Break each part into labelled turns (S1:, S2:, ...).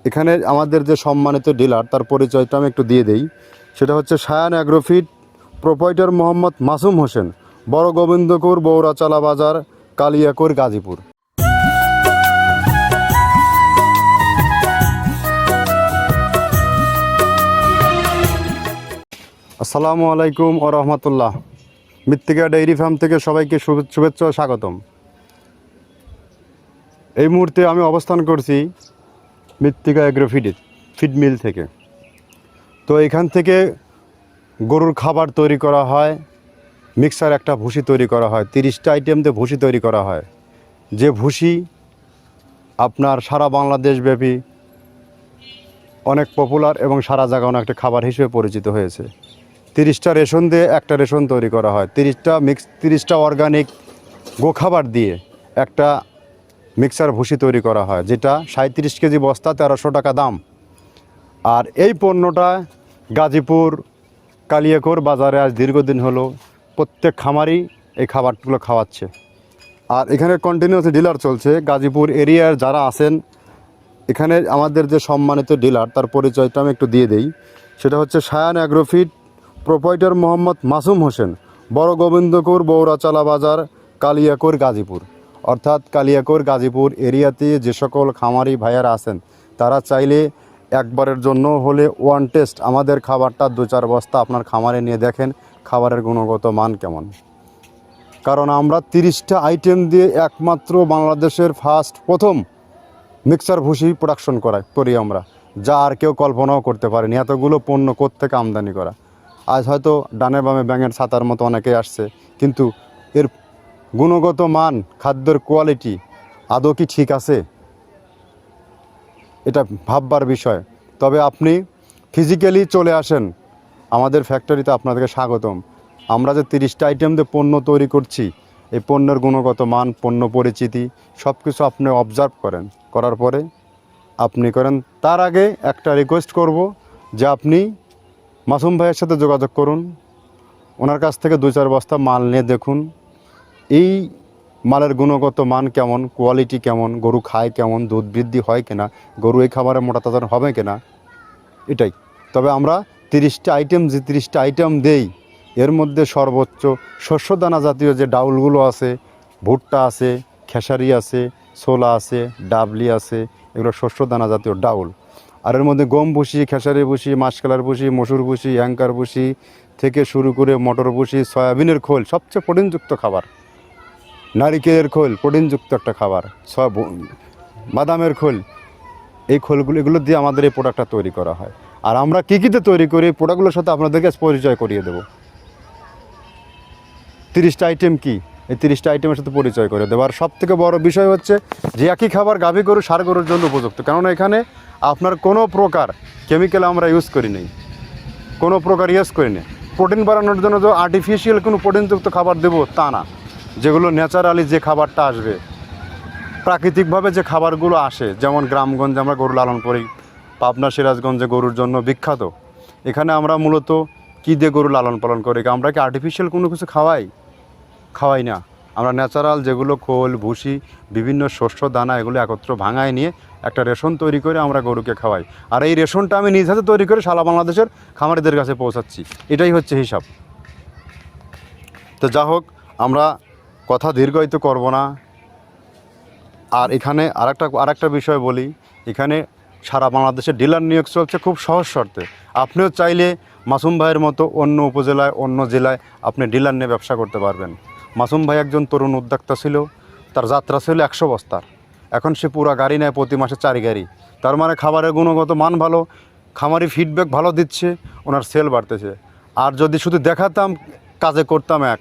S1: এখানে আমাদের যে সম্মানিত ডিলার তার পরিচয়টা আমি একটু দিয়ে দেই। সেটা হচ্ছে সায়ান অ্যাগ্রোফিড, প্রোপাইটার মোহাম্মদ মাসুম হোসেন, বড় গোবিন্দপুর, বৌরাচালা বাজার, কালিয়াকৈর, গাজীপুর। আসসালামু আলাইকুম ও রহমতুল্লাহ। মৃত্তিকা ডেইরি ফার্ম থেকে সবাইকে শুভেচ্ছা ও স্বাগতম। এই মুহূর্তে আমি অবস্থান করছি মৃত্তিকা ফিড মিল থেকে। তো এখান থেকে গরুর খাবার তৈরি করা হয়, মিক্সার একটা ভুসি তৈরি করা হয়, 30টা আইটেম দিয়ে ভুসি তৈরি করা হয়। যে ভুসি আপনার সারা বাংলাদেশ ব্যাপী অনেক পপুলার এবং সারা জায়গায় অনেক একটা খাবার হিসেবে পরিচিত হয়েছে। 30টা রেশন দিয়ে একটা রেশন তৈরি করা হয়, 30টা অর্গানিক গোখাবার দিয়ে একটা মিক্সার ভুসি তৈরি করা হয়, যেটা 37 কেজি বস্তা, 1300 টাকা দাম। আর এই পণ্যটা গাজীপুর কালিয়াকৈর বাজারে আজ দীর্ঘদিন হলো প্রত্যেক খামারই এই খাবারগুলো খাওয়াচ্ছে। আর এখানে কন্টিনিউয়াসলি ডিলার চলছে। গাজীপুর এরিয়ার যারা আছেন, এখানে আমাদের যে সম্মানিত ডিলার তার পরিচয়টা আমি একটু দিয়ে দেই। সেটা হচ্ছে সায়ান অ্যাগ্রোফিড, প্রোপাইটার মোহাম্মদ মাসুম হোসেন, বড় গোবিন্দপুর, বৌরাচালা বাজার, কালিয়াকৈর, গাজীপুর। অর্থাৎ কালিয়াকৈর গাজীপুর এরিয়াতে যে সকল খামারি ভাইয়ারা আছেন, তারা চাইলে একবারের জন্য হলে ওয়ান টেস্ট আমাদের খাবারটা 2-4 বস্তা আপনার খামারে নিয়ে দেখেন খাবারের গুণগত মান কেমন। কারণ আমরা 30টা আইটেম দিয়ে একমাত্র বাংলাদেশের প্রথম মিক্সার ভুসি প্রোডাকশন করি আমরা, যা আর কেউ কল্পনাও করতে পারেনি। এতগুলো পণ্য কোত্থেকে আমদানি করা। আজ হয়তো ডানে বামে ব্যাঙের ছাতার মতো অনেকেই আসছে, কিন্তু এর গুণগত মান, খাদ্যের কোয়ালিটি আদৌ কি ঠিক আছে, এটা ভাববার বিষয়। তবে আপনি ফিজিক্যালি চলে আসেন আমাদের ফ্যাক্টরিতে, আপনাদেরকে স্বাগতম। আমরা যে 30টা আইটেম দিয়ে পণ্য তৈরি করছি, এই পণ্যের গুণগত মান, পণ্য পরিচিতি সব কিছু আপনি অবজার্ভ করার পরে আপনি করেন। তার আগে একটা রিকোয়েস্ট করব যে আপনি মাসুম ভাইয়ের সাথে যোগাযোগ করুন, ওনার কাছ থেকে 2-4 বস্তা মাল নিয়ে দেখুন এই মালের গুণগত মান কেমন, কোয়ালিটি কেমন, গরু খায় কেমন, দুধ বৃদ্ধি হয় কিনা, গরু এই খাবারে মোটা তাজা হবে কিনা, এটাই। তবে আমরা 30টা আইটেম দেই, এর মধ্যে সর্বোচ্চ শস্য দানা জাতীয় যে ডাউলগুলো আছে, ভুট্টা আছে, খেসারি আছে, ছোলা আছে, ডাবলি আছে, এগুলো শস্য দানা জাতীয় ডাউল। আর এর মধ্যে গম ভুসি, খেসারি ভুসি, মাসকলার ভুসি, মসুর ভুসি, অ্যাঙ্কার ভুসি থেকে শুরু করে মটর ভুসি, সয়াবিনের খোল সবচেয়ে প্রোটিনযুক্ত খাবার, নারিকেলের খোল প্রোটিনযুক্ত একটা খাবার, বাদামের খোল, এই এগুলো দিয়ে আমাদের এই প্রোডাক্টটা তৈরি করা হয়। আর আমরা কী কীতে তৈরি করি, এই প্রোডাক্টগুলোর সাথে আপনাদেরকে পরিচয় করিয়ে দেবো। 30টা আইটেম কি, এই 30টা আইটেমের সাথে পরিচয় করে দেবো। আর সবথেকে বড় বিষয় হচ্ছে যে একই খাবার গাভী গরু, ষাঁড় গরুর জন্য উপযুক্ত। কেননা এখানে আপনার কোনো প্রকার কেমিক্যাল আমরা ইউজ করি নেই, কোনো প্রকার ইউজ করি না। প্রোটিন বাড়ানোর জন্য যে আর্টিফিশিয়াল কোনো প্রোটিনযুক্ত খাবার দেবো তা না। যেগুলো ন্যাচারালি যে খাবারটা আসবে, প্রাকৃতিকভাবে যে খাবারগুলো আসে, যেমন গ্রামগঞ্জে আমরা গরু লালন করি, পাবনা সিরাজগঞ্জে গরুর জন্য বিখ্যাত। এখানে আমরা মূলত কী দিয়ে গরু লালন পালন করি, আমরা কি আর্টিফিশিয়াল কোনো কিছু খাওয়াই না। আমরা ন্যাচারাল যেগুলো খোল, ভুসি, বিভিন্ন শস্য দানা, এগুলো একত্র ভাঙায় নিয়ে একটা রেশন তৈরি করে আমরা গরুকে খাওয়াই। আর এই রেশনটা আমি নিজ হাতে তৈরি করে সারা বাংলাদেশের খামারিদের কাছে পৌঁছাচ্ছি, এটাই হচ্ছে হিসাব। তো যা হোক, আমরা কথা দীর্ঘায়িত করব না। আর এখানে আরেকটা বিষয় বলি, এখানে সারা বাংলাদেশে ডিলার নিয়োগ চলছে খুব সহজ শর্তে। আপনিও চাইলে মাসুম ভাইয়ের মতো অন্য উপজেলায়, অন্য জেলায় আপনি ডিলার নিয়ে ব্যবসা করতে পারবেন। মাসুম ভাই একজন তরুণ উদ্যোক্তা ছিল, তার যাত্রা ছিল 100 বস্তার। এখন সে পুরা গাড়ি নেয়, প্রতি মাসে 4 গাড়ি। তার মানে খাবারের গুণগত মান ভালো, খামারি ফিডব্যাক ভালো দিচ্ছে, ওনার সেল বাড়তেছে। আর যদি শুধু দেখাতাম কাজে করতাম এক,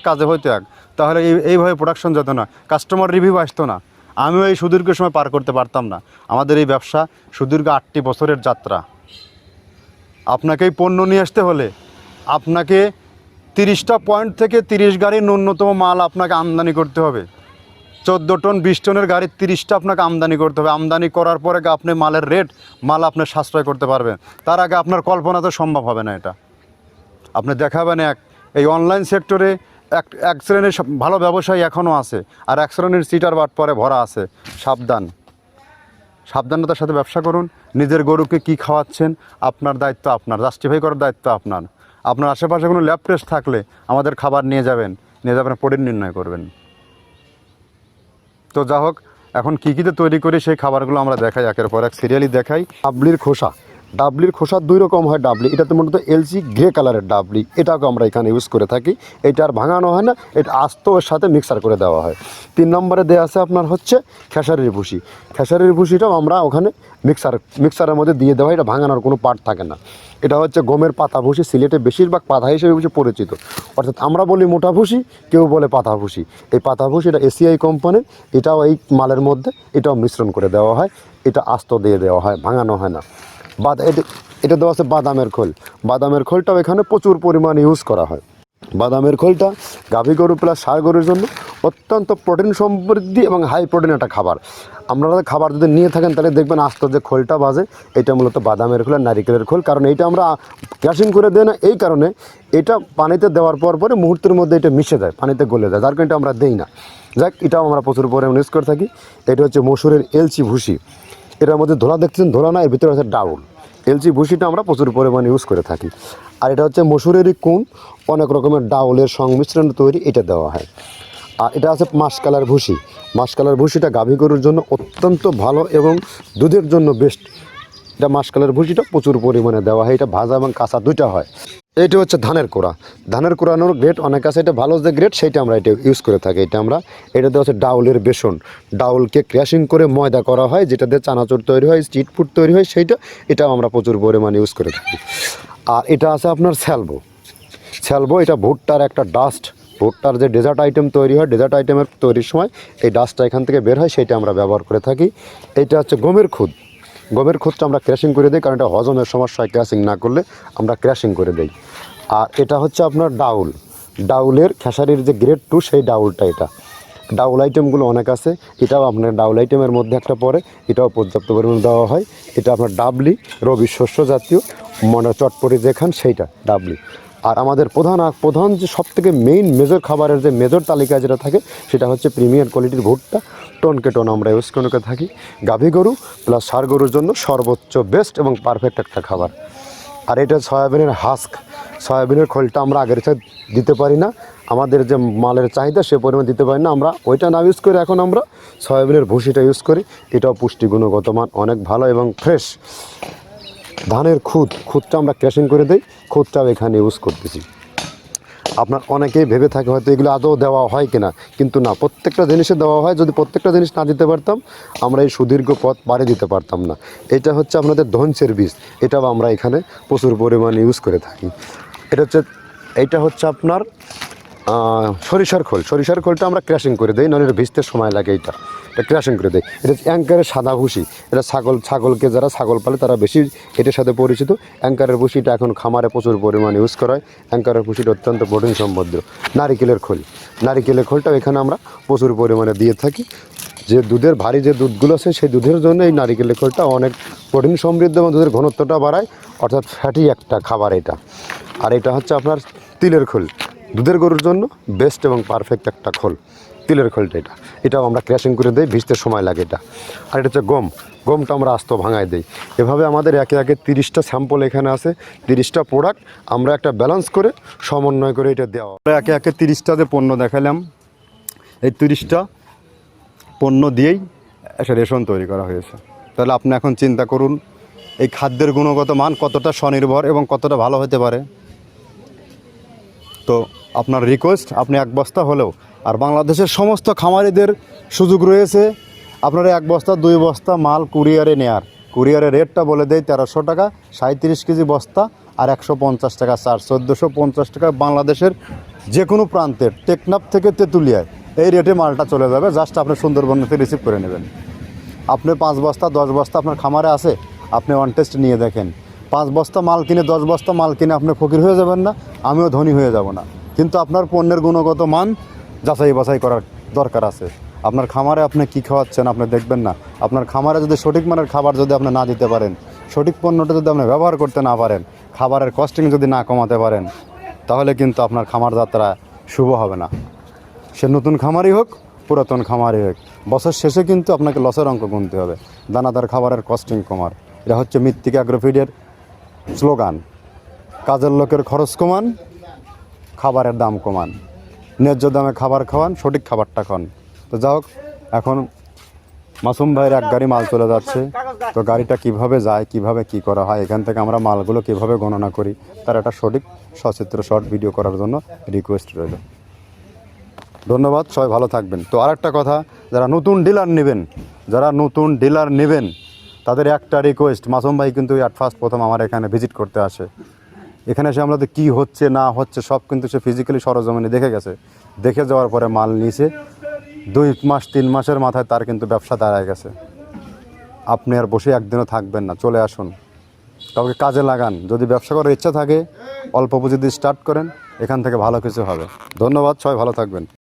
S1: কাজে হইতো এক, তাহলে এইভাবে প্রোডাকশন যেত না, কাস্টমার রিভিউ আসতো না, আমিও এই সুদীর্ঘ সময় পার করতে পারতাম না। আমাদের এই ব্যবসা সুদীর্ঘ 8টি বছরের যাত্রা। আপনাকে এই পণ্য নিয়ে আসতে হলে আপনাকে 30টা পয়েন্ট থেকে 30 গাড়ি ন্যূনতম মাল আপনাকে আমদানি করতে হবে। 14 টন 20 টনের গাড়ি 30টা আপনাকে আমদানি করতে হবে। আমদানি করার পরে আপনি মালের মাল আপনি সাশ্রয় করতে পারবেন। তার আগে আপনার কল্পনা তো সম্ভব হবে না। এটা আপনি দেখাবেন এই অনলাইন সেক্টরে এক শ্রেণীর ভালো ব্যবসায়ী এখনও আছে, আর এক শ্রেণীর সিটার বাটপারে ভরা আছে। সাবধানতার সাথে ব্যবসা করুন। নিজের গরুকে কি খাওয়াচ্ছেন আপনার দায়িত্ব, আপনার জাস্টিফাই করার দায়িত্ব আপনার। আপনার আশেপাশে কোনো ল্যাব টেস্ট থাকলে আমাদের খাবার নিয়ে যাবেন প্রোটিন নির্ণয় করবেন। তো যা হোক, এখন কী কীতে তৈরি করি সেই খাবারগুলো আমরা দেখাই, একের পর এক সিরিয়ালি দেখাই। ডাবলির খোসা 2 রকম হয় ডাবলি, এটাতে মূলত এলচি গ্রে কালারের ডাবলি, এটাকে আমরা এখানে ইউজ করে থাকি। এটা আর ভাঙানো হয় না, এটা আস্ত ওর সাথে মিক্সার করে দেওয়া হয়। 3 নম্বরে দেওয়া আছে আপনার হচ্ছে খেসারির ভুসি। খেসারির ভুসিটাও আমরা ওখানে মিক্সারের মধ্যে দিয়ে দেওয়া হয়, এটা ভাঙানোর কোনো পার্ট থাকে না। এটা হচ্ছে গমের পাতা ভুসি, সিলেটে বেশিরভাগ পাতা হিসেবে পরিচিত, অর্থাৎ আমরা বলি মোটা ভুসি, কেউ বলে পাতা ভুসি। এই পাতা ভুসি এটা এসিআই কোম্পানির, এটাও এই মালের মধ্যে এটাও মিশ্রণ করে দেওয়া হয়, এটা আস্ত দিয়ে দেওয়া হয়, ভাঙানো হয় না। এটা দেওয়া আছে বাদামের খোল। বাদামের খোলটাও এখানে প্রচুর পরিমাণে ইউজ করা হয়। বাদামের খোলটা গাভী গরু প্লাস ষাঁড় গরুর জন্য অত্যন্ত প্রোটিন সমৃদ্ধি এবং হাই প্রোটিন একটা খাবার। আপনারা খাবার যদি নিয়ে থাকেন তাহলে দেখবেন আস্ত যে খোলটা বাজে, এটা মূলত বাদামের খোল আর নারিকেলের খোল। কারণ এইটা আমরা ক্রাশিং করে দেই না, এই কারণে এটা পানিতে দেওয়ার পরে মুহূর্তের মধ্যে এটা মিশে যায়, পানিতে গলে যায়, যার কারণে আমরা দেই না। যাক, এটাও আমরা প্রচুর পরিমাণে ইউজ করে থাকি। এটা হচ্ছে মসুরের এলচি ভুসি, এটার মধ্যে ধোলা দেখছেন, ধোলা না, এর ভিতরে আছে ডাউল। এলচি ভুসিটা আমরা প্রচুর পরিমাণে ইউজ করে থাকি। আর এটা হচ্ছে মসুরেরই কুন, অনেক রকমের ডাউলের সংমিশ্রণ তৈরি, এটা দেওয়া হয়। আর এটা আছে মাসকালার ভুসি। মাসকালার ভুসিটা গাভী গরুর জন্য অত্যন্ত ভালো এবং দুধের জন্য বেস্ট। এটা মাসকালার ভুসিটা প্রচুর পরিমাণে দেওয়া হয়, এটা ভাজা এবং কাঁচা দুইটা হয়। এইটা হচ্ছে ধানের কোড়া। ধানের কোড়ানোর গ্রেড অনেক আছে, এটা ভালো যে গ্রেড সেইটা আমরা এটা ইউজ করে থাকি। এটা দেওয়া হচ্ছে ডাউলের বেসন। ডাউলকে ক্র্যাশিং করে ময়দা করা হয়, যেটা দিয়ে চানাচুর তৈরি হয়, স্ট্রিট ফুড তৈরি হয়, এটাও আমরা প্রচুর পরিমাণে ইউজ করে থাকি। আর এটা আছে আপনার স্যালবো, এটা ভুট্টার একটা ডাস্ট। ভুট্টার যে ডেজার্ট আইটেম তৈরি হয়, ডেজার্ট আইটেমের তৈরির সময় এই ডাস্টটা এখান থেকে বের হয়, সেটা আমরা ব্যবহার করে থাকি। এটা হচ্ছে গমের খুদটা আমরা ক্র্যাশিং করে দিই, কারণ এটা হজমের সমস্যা হয়, ক্র্যাশিং না করলে আমরা ক্র্যাশিং করে দিই। আর এটা হচ্ছে আপনার ডাউলের খেসারির যে গ্রেড 2 সেই ডাউলটা। এটা ডাউল আইটেমগুলো অনেক আছে, এটাও আপনার ডাউল আইটেমের মধ্যে একটা পড়ে, এটাও পর্যাপ্ত পরিমাণে দেওয়া হয়। এটা আপনার ডাবলি, রবি শস্য জাতীয় চটপটি যেখান সেইটা ডাবলি। আর আমাদের প্রধান যে সবথেকে মেজর খাবারের যে মেজর তালিকা যেটা থাকে, সেটা হচ্ছে প্রিমিয়ার কোয়ালিটির ভুট্টা, টনকে টন আমরা ইউজ করে থাকি। গাভী গরু প্লাস ষাঁড় গরুর জন্য সর্বোচ্চ বেস্ট এবং পারফেক্ট একটা খাবার। আর এটা সয়াবিনের হাস্ক, সয়াবিনের খোলটা আমরা আগের সাথে দিতে পারি না, আমাদের যে মালের চাহিদা সে পরিমাণ দিতে পারি না, আমরা ওইটা না ইউজ করে এখন আমরা সয়াবিনের ভুসিটা ইউজ করি। এটাও পুষ্টি গুণগত মান অনেক ভালো এবং ফ্রেশ। ধানের খুদটা আমরা ক্র্যাশিং করে দিই, খুদটাও এখানে ইউজ করতেছি। আপনার অনেকেই ভেবে থাকে হয়তো এগুলো আদৌ দেওয়া হয় কিনা, কিন্তু না, প্রত্যেকটা জিনিসে দেওয়া হয়। যদি প্রত্যেকটা জিনিস না দিতে পারতাম আমরা এই সুদীর্ঘ পথ পাড়ি দিতে পারতাম না। এটা হচ্ছে আপনাদের ধনসের বীজ, এটাও আমরা এখানে প্রচুর পরিমাণে ইউজ করে থাকি। এইটা হচ্ছে আপনার সরিষার খোলটা আমরা ক্র্যাশিং করে দিই, নাহলে ভিজতে সময় লাগে। এটা ক্র্যাশিং করে দেয়। এটা অ্যাঙ্কারের সাদা ভুসি, এটা ছাগলকে যারা ছাগল পালে তারা বেশি এটার সাথে পরিচিত। অ্যাঙ্কারের ভুসিটা এখন খামারে প্রচুর পরিমাণে ইউজ করা হয়। অ্যাঙ্কারের ভুসিটা অত্যন্ত প্রোটিন সমৃদ্ধ। নারিকেলের খোলটাও এখানে আমরা প্রচুর পরিমাণে দিয়ে থাকি। যে দুধের ভারী যে দুধগুলো আছে সেই দুধের জন্য এই নারিকেলের খোলটা অনেক প্রোটিন সমৃদ্ধ এবং দুধের ঘনত্বটা বাড়ায়, অর্থাৎ ফ্যাটি একটা খাবার এটা। আর এটা হচ্ছে আপনার তিলের খোল, দুধের গরুর জন্য বেস্ট এবং পারফেক্ট একটা খোল, তিলের খোলটা। এটাও আমরা ক্র্যাশিং করে দিই, ভিজতে সময় লাগে এটা। আর এটা হচ্ছে গমটা আমরা আস্ত ভাঙায় দিই। এভাবে আমাদের একে 30টা স্যাম্পল এখানে আছে, 30টা প্রোডাক্ট আমরা একটা ব্যালেন্স করে সমন্বয় করে এটা দেওয়া। একে 30টা যে পণ্য দেখালাম, এই 30টা পণ্য দিয়েই একটা রেশন তৈরি করা হয়েছে। তাহলে আপনি এখন চিন্তা করুন এই খাদ্যের গুণগত মান কতটা স্বনির্ভর এবং কতটা ভালো হতে পারে। তো আপনার রিকোয়েস্ট, আপনি 1 বস্তা হলেও, আর বাংলাদেশের সমস্ত খামারিদের সুযোগ রয়েছে আপনারা 1 বস্তা 2 বস্তা মাল কুরিয়ারে নেয়ার। কুরিয়ারের রেটটা বলে দেয় 1300 টাকা, 37 কেজি বস্তা আর 150 টাকা চার্জ, 1450 টাকা। বাংলাদেশের যে কোনো প্রান্তের, টেকনাফ থেকে তেঁতুলিয়ায় এই রেটে মালটা চলে যাবে। জাস্ট আপনি সুন্দরবন থেকে রিসিভ করে নেবেন। আপনি 5 বস্তা 10 বস্তা আপনার খামারে আছে, আপনি ওয়ান টেস্ট নিয়ে দেখেন। 5 বস্তা মাল কিনে 10 বস্তা মাল কিনে আপনি ফকির হয়ে যাবেন না, আমিও ধনী হয়ে যাব না। কিন্তু আপনার পণ্যের গুণগত মান যাচাই বাছাই করার দরকার আছে। আপনার খামারে আপনি কী খাওয়াচ্ছেন আপনি দেখবেন না। আপনার খামারে যদি সঠিক মানের খাবার যদি আপনি না দিতে পারেন, সঠিক পণ্যটা যদি আপনি ব্যবহার করতে না পারেন, খাবারের কস্টিং যদি না কমাতে পারেন, তাহলে কিন্তু আপনার খামার যাত্রা শুভ হবে না। সে নতুন খামারই হোক পুরাতন খামারই হোক, বছর শেষে কিন্তু আপনাকে লসের অঙ্ক গুনতে হবে। দানাদার খাবারের কস্টিং কমার, এটা হচ্ছে মৃত্তিকা অ্যাগ্রোফিডের স্লোগান। কাজের লোকের খরচ কমান, খাবারের দাম কমান, ন্যায্য দামে খাবার খাওয়ান, সঠিক খাবারটা খান। তো যাই হোক, এখন মাসুম ভাইয়ের এক গাড়ি মাল চলে যাচ্ছে। তো গাড়িটা কিভাবে যায়, কিভাবে কি করা হয়, এখান থেকে আমরা মালগুলো কিভাবে গণনা করি, তার একটা সঠিক সচিত্র শর্ট ভিডিও করার জন্য রিকোয়েস্ট রইল। ধন্যবাদ, সবাই ভালো থাকবেন। তো আরেকটা কথা, যারা নতুন ডিলার নেবেন তাদের একটা রিকোয়েস্ট, মাসুম ভাই কিন্তু অ্যাট ফার্স্ট প্রথম আমার এখানে ভিজিট করতে আসে। এখানে এসে আমাদের কী হচ্ছে না হচ্ছে সব কিন্তু সে ফিজিক্যালি সরজমিনে দেখে গেছে। দেখে যাওয়ার পরে মাল নিয়েছে, 2 মাস 3 মাসের মাথায় তার কিন্তু ব্যবসা দাঁড়ায় গেছে। আপনি আর বসে একদিনও থাকবেন না, চলে আসুন, কাউকে কাজে লাগান। যদি ব্যবসা করার ইচ্ছা থাকে, অল্প পুঁজি দিয়ে স্টার্ট করেন, এখান থেকে ভালো কিছু হবে। ধন্যবাদ, সবাই ভালো থাকবেন।